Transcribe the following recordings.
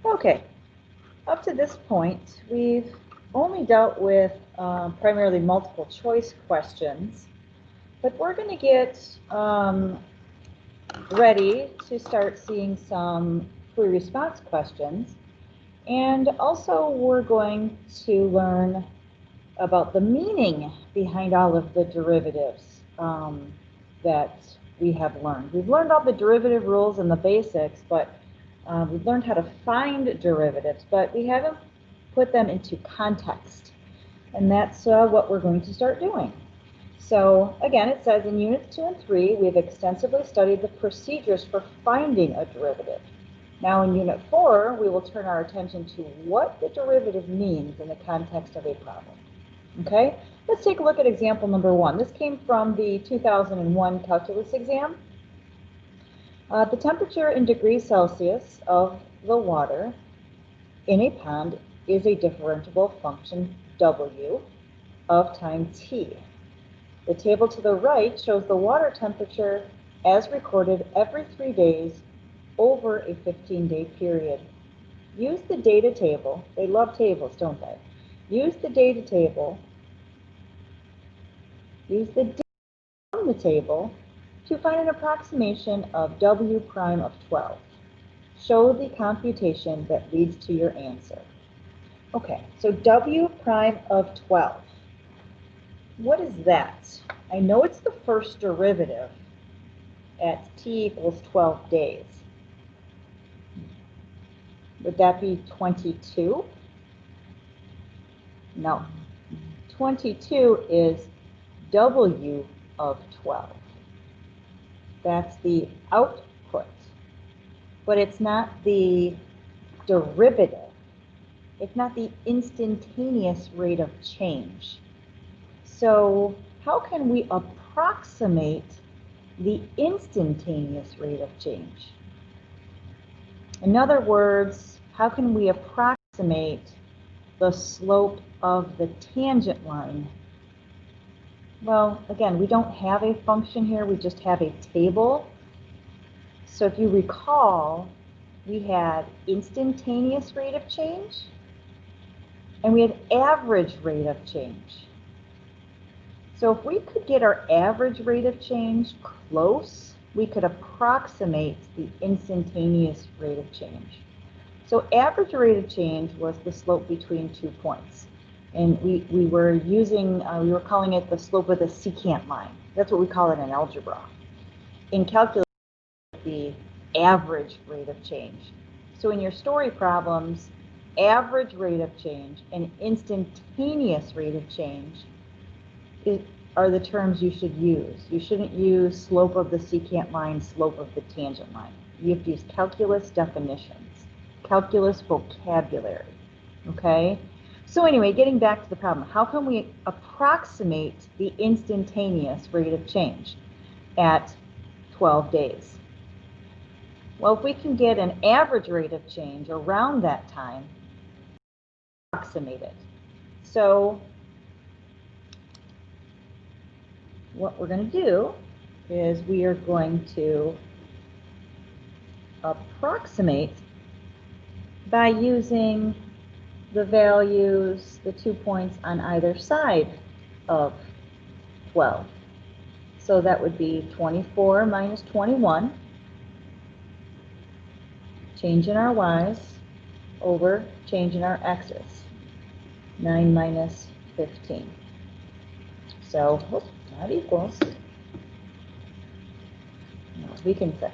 Okay, up to this point, we've only dealt with primarily multiple choice questions, but we're going to get ready to start seeing some free response questions. And also we're going to learn about the meaning behind all of the derivatives that we have learned. We've learned all the derivative rules and the basics, but we've learned how to find derivatives, but we haven't put them into context. And that's what we're going to start doing. So again, it says in Units 2 and 3, we've extensively studied the procedures for finding a derivative. Now in Unit 4, we will turn our attention to what the derivative means in the context of a problem. Okay, let's take a look at example number 1. This came from the 2001 calculus exam. The temperature in degrees Celsius of the water in a pond is a differentiable function W of time t. The table to the right shows the water temperature as recorded every 3 days over a 15-day period. Use the data table. They love tables, don't they? Use the data table. Use the data from the table to find an approximation of W prime of 12. Show the computation that leads to your answer. Okay, so W prime of 12. What is that? I know it's the first derivative at t equals 12 days. Would that be 22? No. 22 is W of 12. That's the output, but it's not the derivative. It's not the instantaneous rate of change. So how can we approximate the instantaneous rate of change? In other words, how can we approximate the slope of the tangent line? Well, again, we don't have a function here, we just have a table. So if you recall, we had instantaneous rate of change and we had average rate of change. So if we could get our average rate of change close, we could approximate the instantaneous rate of change. So average rate of change was the slope between 2 points. And we were calling it the slope of the secant line. That's what we call it in algebra. In calculus, the average rate of change. So in your story problems, average rate of change and instantaneous rate of change are the terms you should use. You shouldn't use slope of the secant line, slope of the tangent line. You have to use calculus definitions, calculus vocabulary, okay? So anyway, getting back to the problem, how can we approximate the instantaneous rate of change at 12 days? Well, if we can get an average rate of change around that time, approximate it. So what we're going to do is we are going to approximate by using the values, the 2 points on either side of 12. So that would be 24 minus 21, change in our y's, over change in our x's, 9 minus 15. So, not equals. No, we can say,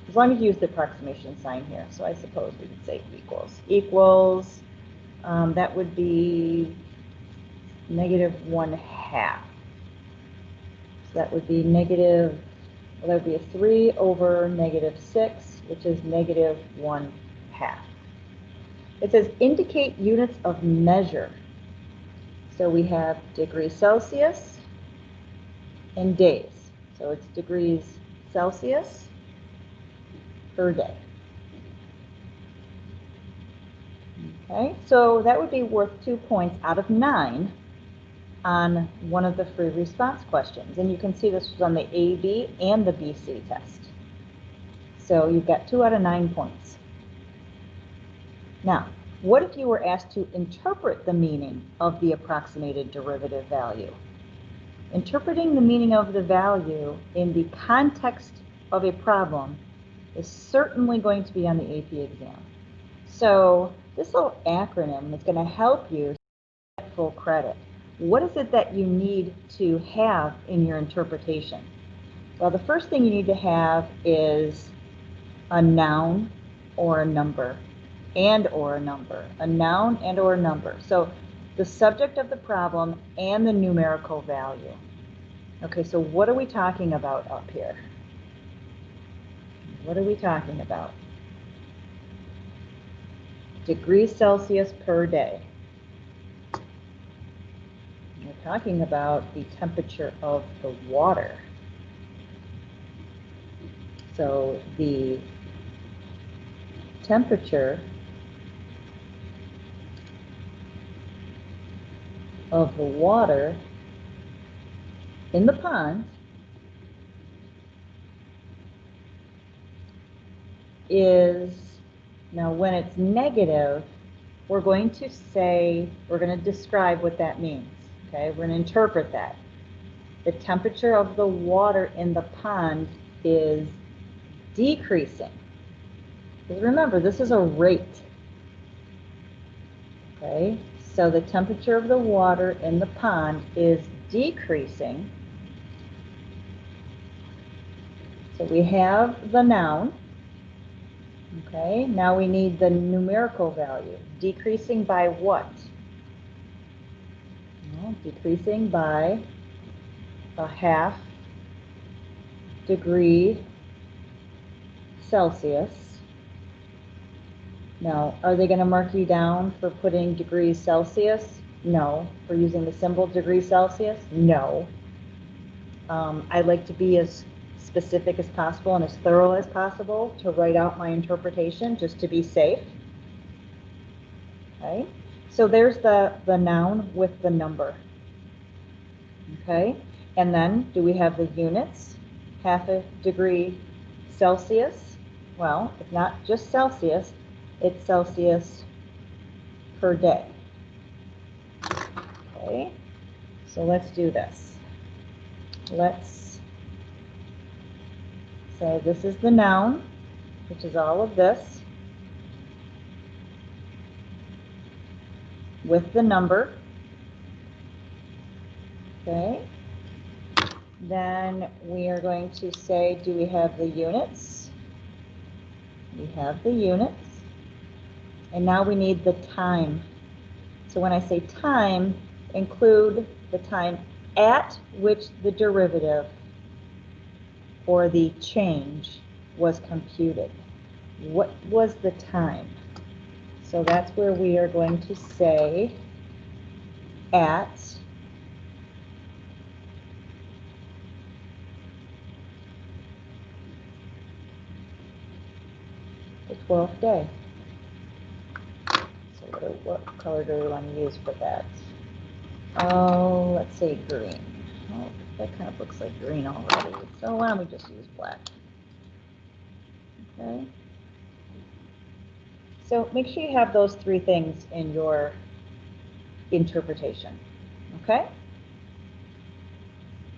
as long as you use the approximation sign here, so I suppose we could say equals. Equals, that would be -1/2. So that would be negative, well, that would be a 3 over -6, which is -1/2. It says indicate units of measure. So we have degrees Celsius and days. So it's degrees Celsius per day. Okay, so that would be worth 2 points out of 9 on one of the free response questions. And you can see this was on the AB and the BC test. So you've got 2 out of 9 points. Now, what if you were asked to interpret the meaning of the approximated derivative value? Interpreting the meaning of the value in the context of a problem is certainly going to be on the AP exam. So this little acronym is going to help you get full credit. What is it that you need to have in your interpretation? Well, the first thing you need to have is a noun or a number, and or a number, a noun and or a number. So the subject of the problem and the numerical value. Okay, so what are we talking about up here? What are we talking about? Degrees Celsius per day. We're talking about the temperature of the water. So the temperature of the water in the pond is, now when it's negative, we're going to say, we're going to describe what that means. Okay, we're going to interpret that. The temperature of the water in the pond is decreasing. Because remember, this is a rate. Okay, so the temperature of the water in the pond is decreasing. So we have the noun. Okay, now we need the numerical value. Decreasing by what? Well, decreasing by a 1/2 degree Celsius. Now, are they going to mark you down for putting degrees Celsius? No. For using the symbol degrees Celsius? No. I like to be as specific as possible and as thorough as possible to write out my interpretation just to be safe. Okay, so there's the noun with the number. Okay, and then do we have the units? 1/2 degree Celsius. Well, it's not just Celsius, it's Celsius per day. Okay, so let's do this. Let's say this is the noun, which is all of this, with the number. Okay, then we are going to say, do we have the units? We have the units. And now we need the time. So when I say time, include the time at which the derivative or the change was computed. What was the time? So that's where we are going to say at the 12th day. So what color do we want to use for that? Oh, let's say green. Oh, that kind of looks like green already. So why don't we just use black? Okay. So make sure you have those 3 things in your interpretation. Okay?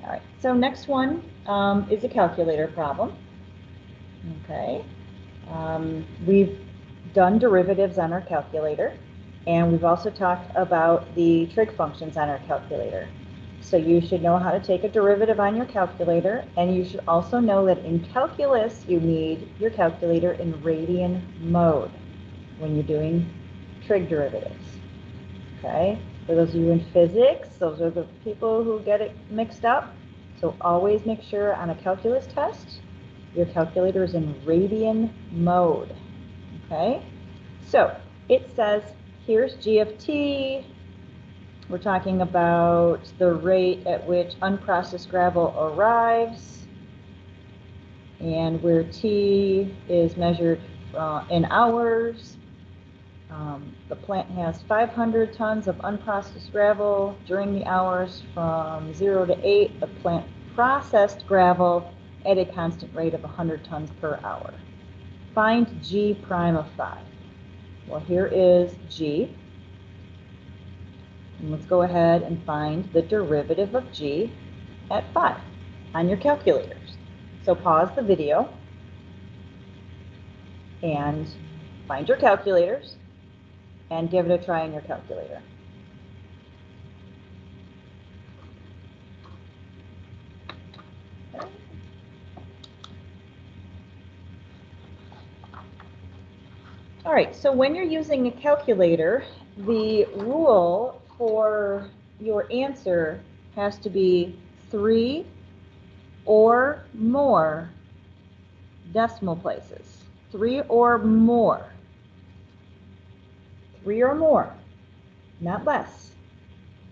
All right. So next one is a calculator problem. Okay. We've done derivatives on our calculator, and we've also talked about the trig functions on our calculator. So you should know how to take a derivative on your calculator, and you should also know that in calculus you need your calculator in radian mode when you're doing trig derivatives. Okay? For those of you in physics, those are the people who get it mixed up. So always make sure on a calculus test your calculator is in radian mode. Okay? So it says here's g of t. We're talking about the rate at which unprocessed gravel arrives, and where t is measured in hours. The plant has 500 tons of unprocessed gravel during the hours from 0 to 8. The plant processed gravel at a constant rate of 100 tons per hour. Find g prime of 5. Well, here is G. And let's go ahead and find the derivative of G at 5 on your calculators. So pause the video and find your calculators and give it a try on your calculator. All right, so when you're using a calculator, the rule for your answer has to be 3 or more decimal places. 3 or more. 3 or more, not less.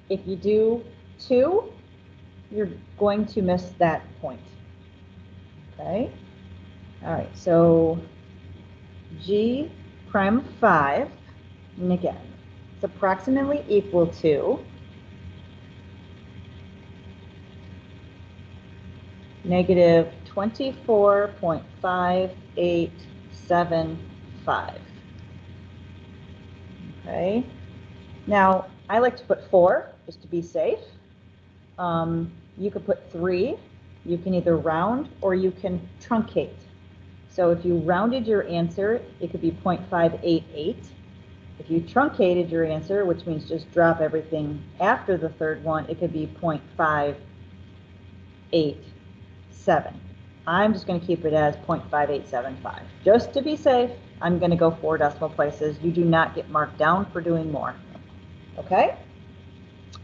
If you do 2, you're going to miss that point. Okay? All right, so G prime 5, and again, it's approximately equal to negative 24.5875. Okay, now I like to put 4 just to be safe. You could put 3. You can either round or you can truncate. So if you rounded your answer, it could be 0.588. If you truncated your answer, which means just drop everything after the third one, it could be 0.587. I'm just going to keep it as 0.5875. Just to be safe, I'm going to go 4 decimal places. You do not get marked down for doing more. Okay?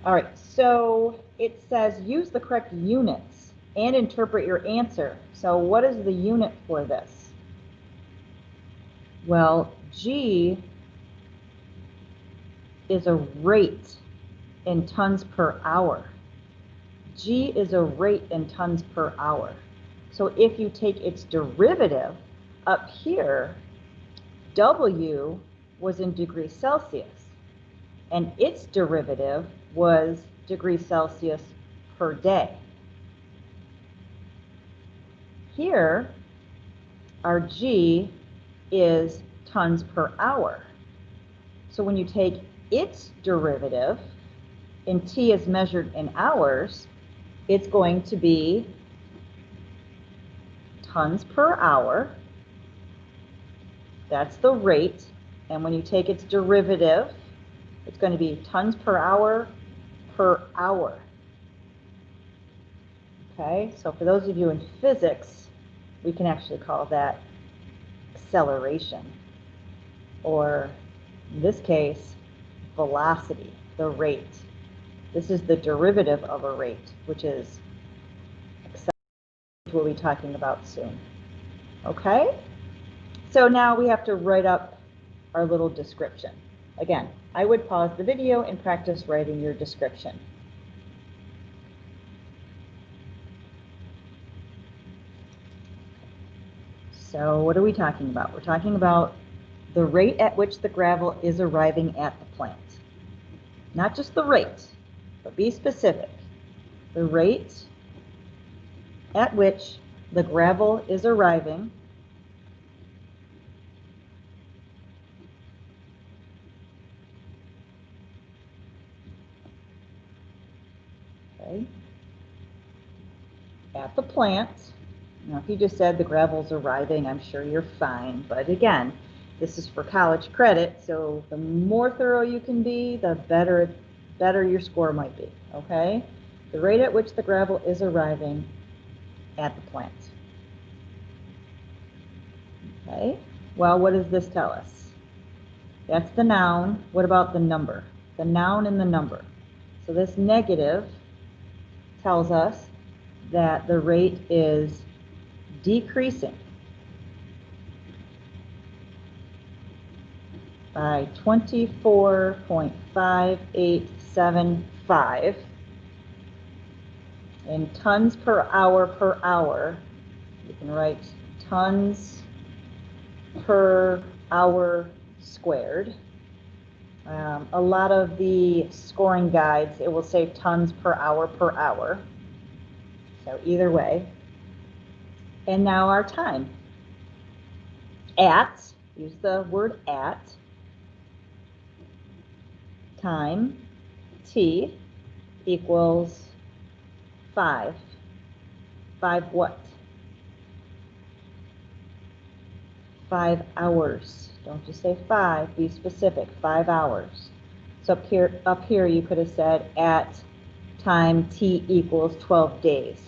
All right, so it says use the correct units and interpret your answer. So what is the unit for this? Well, G is a rate in tons per hour. G is a rate in tons per hour. So if you take its derivative up here, W was in degrees Celsius, and its derivative was degrees Celsius per day. Here, our G is tons per hour. So when you take its derivative, and T is measured in hours, it's going to be tons per hour. That's the rate. And when you take its derivative, it's going to be tons per hour per hour. Okay, so for those of you in physics, we can actually call that acceleration, or in this case, velocity, the rate. This is the derivative of a rate, which is acceleration, which we'll be talking about soon. Okay, so now we have to write up our little description. Again, I would pause the video and practice writing your description. So what are we talking about? We're talking about the rate at which the gravel is arriving at the plant. Not just the rate, but be specific. The rate at which the gravel is arriving at the plant. Now, if you just said the gravel's arriving, I'm sure you're fine. But again, this is for college credit, so the more thorough you can be, the better your score might be, okay? The rate at which the gravel is arriving at the plant. Okay, well, what does this tell us? That's the noun. What about the number? The noun and the number. So this negative tells us that the rate is decreasing by 24.5875 in tons per hour. You can write tons per hour squared. A lot of the scoring guides, it will say tons per hour. So either way. And now our time. At, use the word at, time T equals 5. 5 what? 5 hours. Don't just say 5, be specific, 5 hours. So up here you could have said at time T equals 12 days.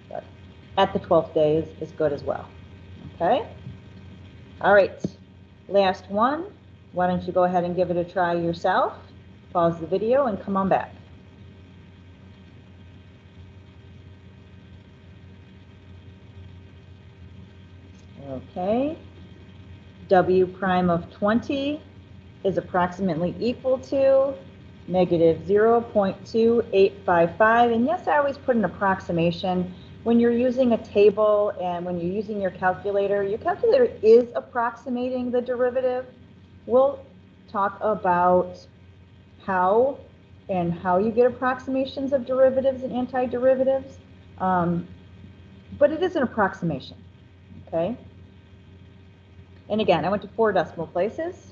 But at the 12th day is good as well. Okay? All right, last one. Why don't you go ahead and give it a try yourself? Pause the video and come on back. Okay, W prime of 20 is approximately equal to negative 0.2855. And yes, I always put an approximation. When you're using a table and when you're using your calculator is approximating the derivative. We'll talk about how you get approximations of derivatives and antiderivatives. But it is an approximation, okay? And again, I went to 4 decimal places,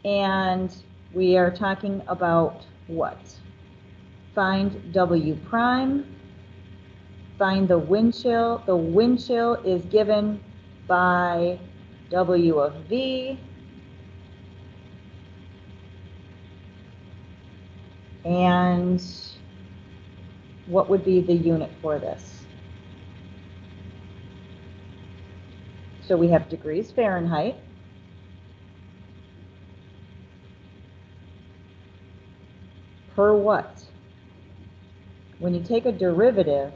and we are talking about what? Find W prime, find the wind chill. The wind chill is given by W of V, and what would be the unit for this? So we have degrees Fahrenheit. Per what? When you take a derivative,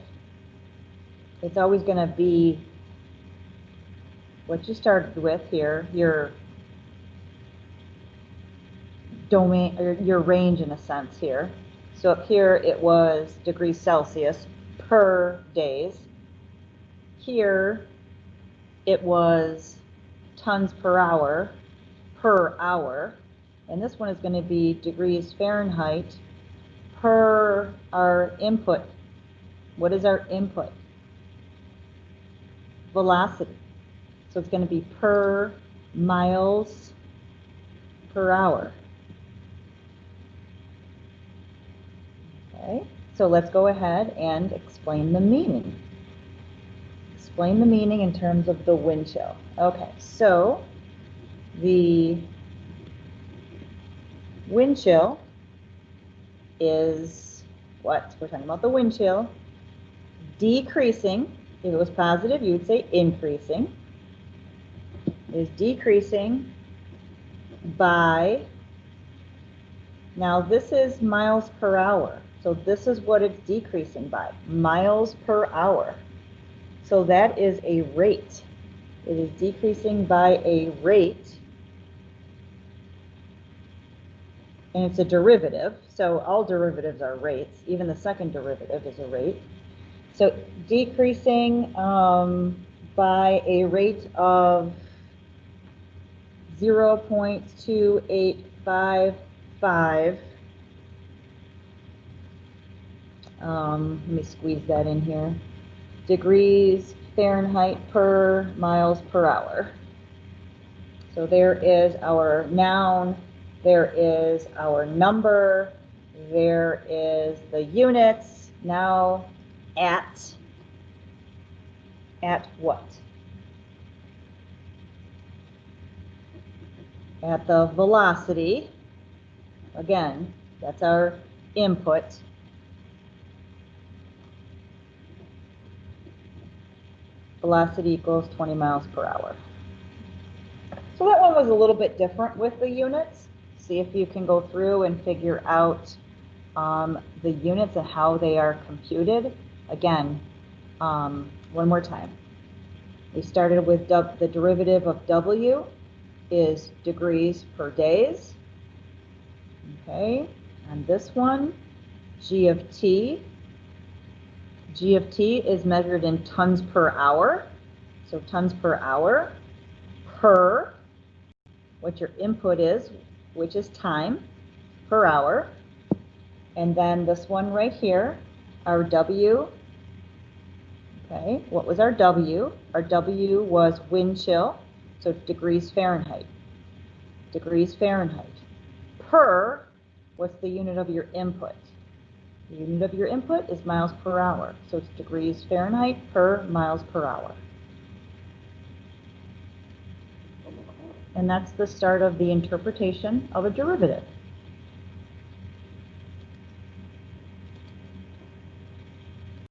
it's always going to be what you started with here, your domain, or your range in a sense here. So up here it was degrees Celsius per days. Here it was tons per hour, and this one is going to be degrees Fahrenheit per our input. What is our input? Velocity. So it's going to be per miles per hour. Okay, so let's go ahead and explain the meaning. Explain the meaning in terms of the wind chill. Okay, so the wind chill is what? We're talking about the wind chill decreasing. If it was positive, you would say increasing. Is decreasing by, now this is miles per hour. So this is what it's decreasing by, miles per hour. So that is a rate. It is decreasing by a rate. And it's a derivative. So all derivatives are rates. Even the second derivative is a rate. So decreasing by a rate of 0.2855. Let me squeeze that in here. Degrees Fahrenheit per miles per hour. So there is our noun, there is our number, there is the units. Now at what? At the velocity. Again, that's our input. Velocity equals 20 miles per hour. So that one was a little bit different with the units. See if you can go through and figure out the units and how they are computed. Again, one more time. We started with the derivative of W is degrees per days. Okay, and this one, G of T. G of T is measured in tons per hour. So tons per hour per what your input is, which is time per hour. And then this one right here, our W. Okay, what was our W? Our W was wind chill, so degrees Fahrenheit. Degrees Fahrenheit per What's the unit of your input? The unit of your input is miles per hour, so it's degrees Fahrenheit per miles per hour. And that's the start of the interpretation of a derivative.